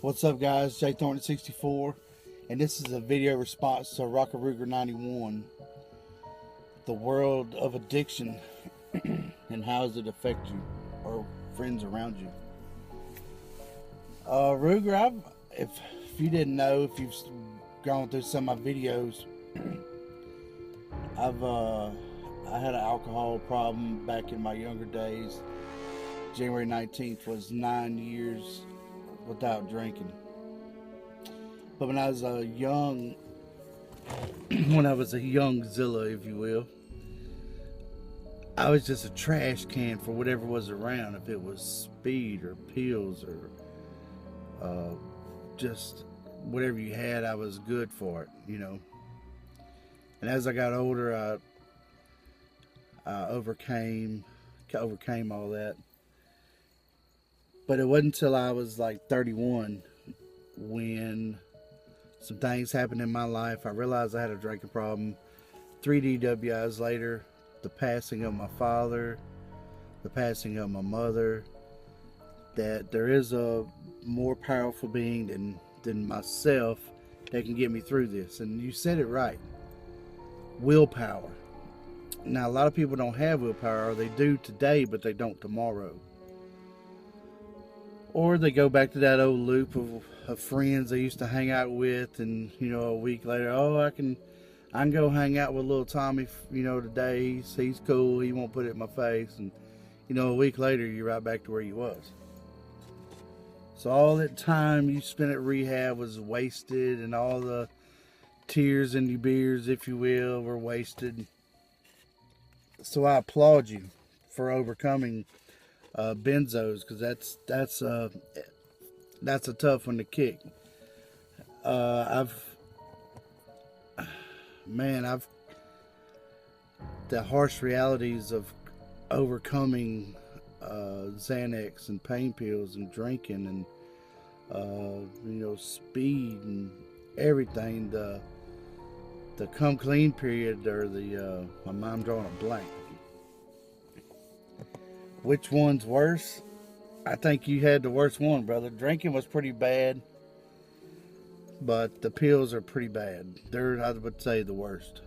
What's up, guys? Jay Thornton64, and this is a video response to RockaRuger91, the world of addiction and how does it affect you or friends around you. Ruger, if you didn't know, if you've gone through some of my videos, I had an alcohol problem back in my younger days. January 19th was 9 years without drinking. But when I was a young Zilla, if you will, I was just a trash can for whatever was around. If it was speed or pills or just whatever you had, I was good for it, you know. And as I got older, I overcame all that. But it wasn't until I was like 31 when some things happened in my life. I realized I had a drinking problem. 3 DWIs later, the passing of my father, the passing of my mother, that there is a more powerful being than myself that can get me through this. And you said it right. Willpower. Now, a lot of people don't have willpower, or they do today, but they don't tomorrow. Or they go back to that old loop of friends they used to hang out with, and you know, a week later, oh, I can go hang out with little Tommy, you know, today. He's cool. He won't put it in my face, and you know, a week later, you're right back to where you was. So all that time you spent at rehab was wasted, and all the tears in your beers, if you will, were wasted. So I applaud you for overcoming benzos, because that's a tough one to kick. I've the harsh realities of overcoming Xanax and pain pills and drinking and you know, speed and everything. The come clean period, or the my mind drawing a blank. Which one's worse? I think you had the worst one, brother. Drinking was pretty bad, but the pills are pretty bad. They're, I would say, the worst.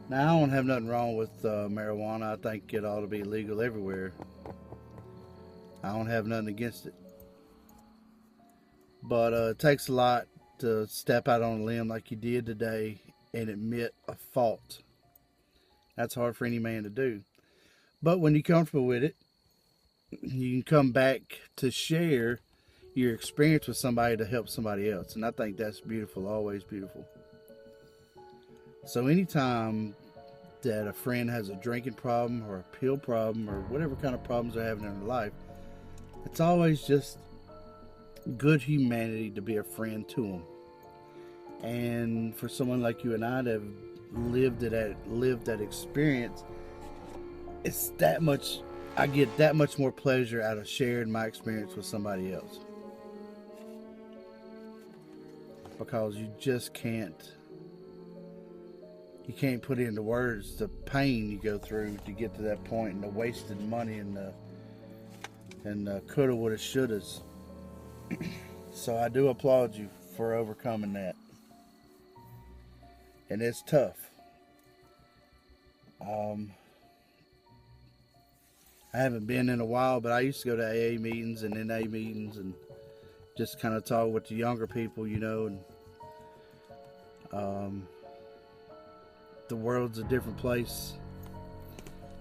Now, I don't have nothing wrong with marijuana. I think it ought to be legal everywhere. I don't have nothing against it. But it takes a lot to step out on a limb like you did today and admit a fault. That's hard for any man to do. But when you're comfortable with it, you can come back to share your experience with somebody to help somebody else. And I think that's beautiful, always beautiful. So anytime that a friend has a drinking problem or a pill problem or whatever kind of problems they're having in their life, it's always just good humanity to be a friend to them. And for someone like you and I to have lived that experience, it's that much, I get that much more pleasure out of sharing my experience with somebody else. Because you just can't put into words the pain you go through to get to that point, and the wasted money and the coulda, woulda, shouldas. So I do applaud you for overcoming that. And it's tough. I haven't been in a while, but I used to go to AA meetings and NA meetings and just kind of talk with the younger people, you know. And the world's a different place.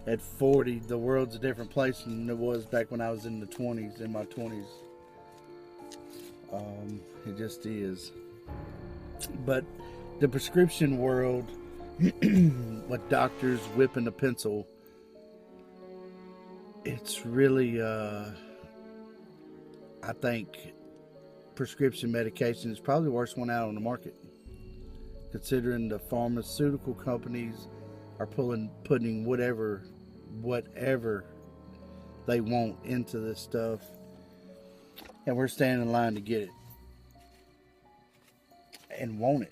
At 40, the world's a different place than it was back when I was in my 20s. It just is. But the prescription world, with doctors whipping a pencil, it's really, I think prescription medication is probably the worst one out on the market, considering the pharmaceutical companies are putting whatever they want into this stuff, and we're standing in line to get it and want it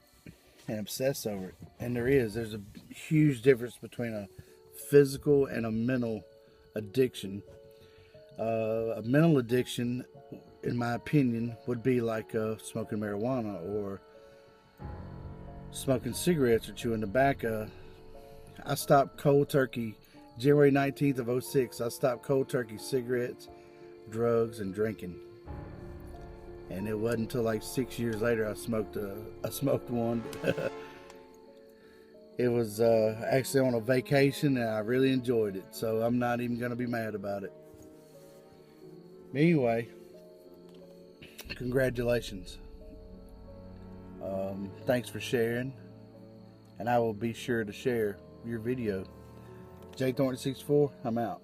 and obsess over it. And there's a huge difference between a physical and a mental addiction. A mental addiction in my opinion, would be like smoking marijuana or smoking cigarettes or chewing tobacco. I stopped cold turkey January 19th of 06. I stopped cold turkey cigarettes, drugs, and drinking. And it wasn't until like 6 years later I smoked one. It was actually on a vacation, and I really enjoyed it. So I'm not even going to be mad about it. Anyway, congratulations. Thanks for sharing. And I will be sure to share your video. J Thornton 64, I'm out.